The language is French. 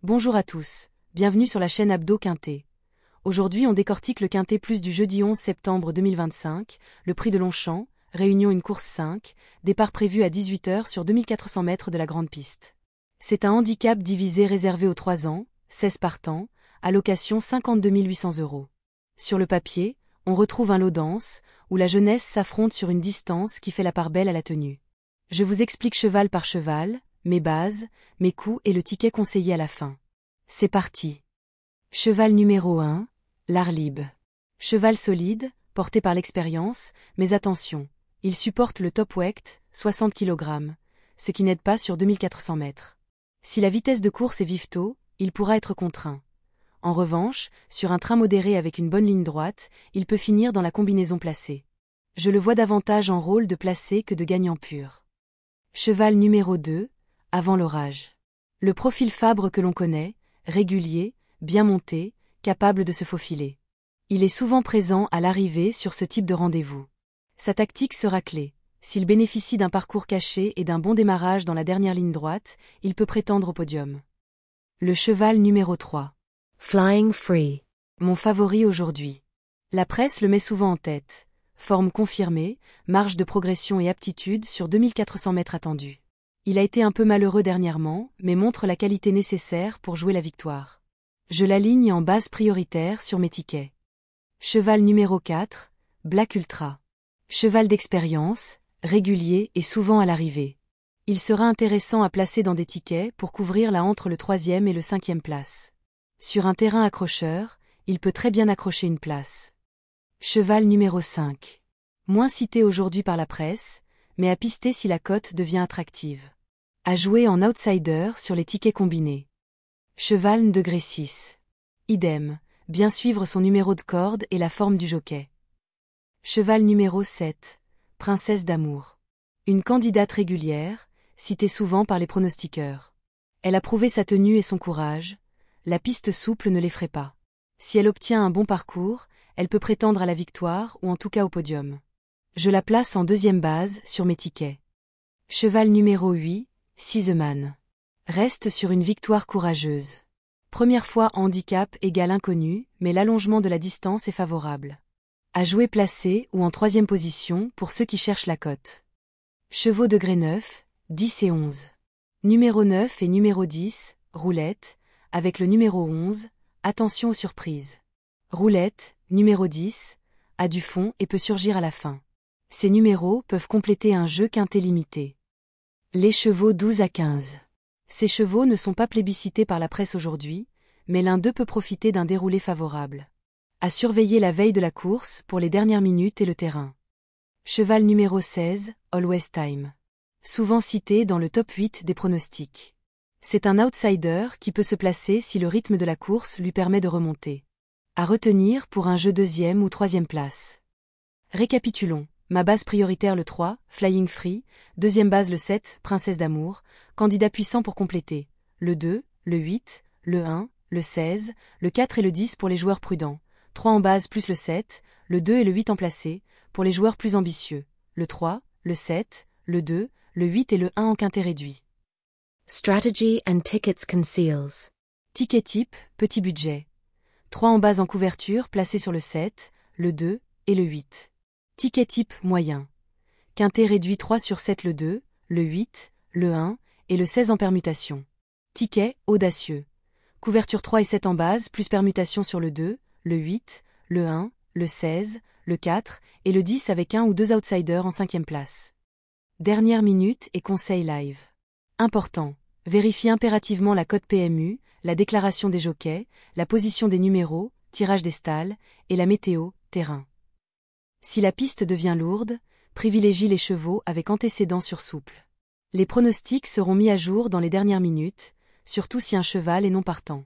Bonjour à tous, bienvenue sur la chaîne Abdo Quintet. Aujourd'hui on décortique le Quintet Plus du jeudi 11 septembre 2025, le prix de Longchamp, Réunion une course 5, départ prévu à 18h sur 2400 mètres de la grande piste. C'est un handicap divisé réservé aux 3 ans, 16 partants, allocation 52 800 €. Sur le papier, on retrouve un lot dense, où la jeunesse s'affronte sur une distance qui fait la part belle à la tenue. Je vous explique cheval par cheval, mes bases, mes coups et le ticket conseillé à la fin. C'est parti. Cheval numéro 1, l'Arlib. Cheval solide, porté par l'expérience, mais attention, il supporte le top weight, 60 kg, ce qui n'aide pas sur 2400 mètres. Si la vitesse de course est vive tôt, il pourra être contraint. En revanche, sur un train modéré avec une bonne ligne droite, il peut finir dans la combinaison placée. Je le vois davantage en rôle de placé que de gagnant pur. Cheval numéro 2, avant l'orage. Le profil Fabre que l'on connaît, régulier, bien monté, capable de se faufiler. Il est souvent présent à l'arrivée sur ce type de rendez-vous. Sa tactique sera clé. S'il bénéficie d'un parcours caché et d'un bon démarrage dans la dernière ligne droite, il peut prétendre au podium. Le cheval numéro 3. Flying Free. Mon favori aujourd'hui. La presse le met souvent en tête. Forme confirmée, marge de progression et aptitude sur 2400 mètres attendus. Il a été un peu malheureux dernièrement, mais montre la qualité nécessaire pour jouer la victoire. Je l'aligne en base prioritaire sur mes tickets. Cheval numéro 4, Black Ultra. Cheval d'expérience, régulier et souvent à l'arrivée. Il sera intéressant à placer dans des tickets pour couvrir la entre le 3e et le 5e place. Sur un terrain accrocheur, il peut très bien accrocher une place. Cheval numéro 5. Moins cité aujourd'hui par la presse, mais à pister si la cote devient attractive. À jouer en outsider sur les tickets combinés. Cheval degré 6. Idem, bien suivre son numéro de corde et la forme du jockey. Cheval numéro 7, Princesse d'amour. Une candidate régulière, citée souvent par les pronostiqueurs. Elle a prouvé sa tenue et son courage, la piste souple ne l'effraie pas. Si elle obtient un bon parcours, elle peut prétendre à la victoire ou en tout cas au podium. Je la place en deuxième base sur mes tickets. Cheval numéro 8, Sizeman. Reste sur une victoire courageuse. Première fois handicap égal inconnu, mais l'allongement de la distance est favorable. À jouer placé ou en 3e position pour ceux qui cherchent la cote. Chevaux degré 9, 10 et 11. Numéro 9 et numéro 10, roulette, avec le numéro 11, attention aux surprises. Roulette, numéro 10, a du fond et peut surgir à la fin. Ces numéros peuvent compléter un jeu quintet limité. Les chevaux 12 à 15. Ces chevaux ne sont pas plébiscités par la presse aujourd'hui, mais l'un d'eux peut profiter d'un déroulé favorable. À surveiller la veille de la course pour les dernières minutes et le terrain. Cheval numéro 16, Always Time. Souvent cité dans le top 8 des pronostics. C'est un outsider qui peut se placer si le rythme de la course lui permet de remonter. À retenir pour un jeu 2e ou 3e place. Récapitulons. Ma base prioritaire le 3, Flying Free, deuxième base le 7, Princesse d'amour, candidat puissant pour compléter, le 2, le 8, le 1, le 16, le 4 et le 10 pour les joueurs prudents, 3 en base plus le 7, le 2 et le 8 en placé, pour les joueurs plus ambitieux, le 3, le 7, le 2, le 8 et le 1 en quintet réduit. Strategy and Tickets Conceals. Ticket type, petit budget. 3 en base en couverture placés sur le 7, le 2 et le 8. Ticket type moyen. Quintet réduit 3 sur 7 le 2, le 8, le 1 et le 16 en permutation. Ticket audacieux. Couverture 3 et 7 en base plus permutation sur le 2, le 8, le 1, le 16, le 4 et le 10 avec un ou deux outsiders en 5e place. Dernière minute et conseil live. Important. Vérifiez impérativement la cote PMU, la déclaration des jockeys, la position des numéros, tirage des stalles et la météo, terrain. Si la piste devient lourde, privilégie les chevaux avec antécédent sur souple. Les pronostics seront mis à jour dans les dernières minutes, surtout si un cheval est non partant.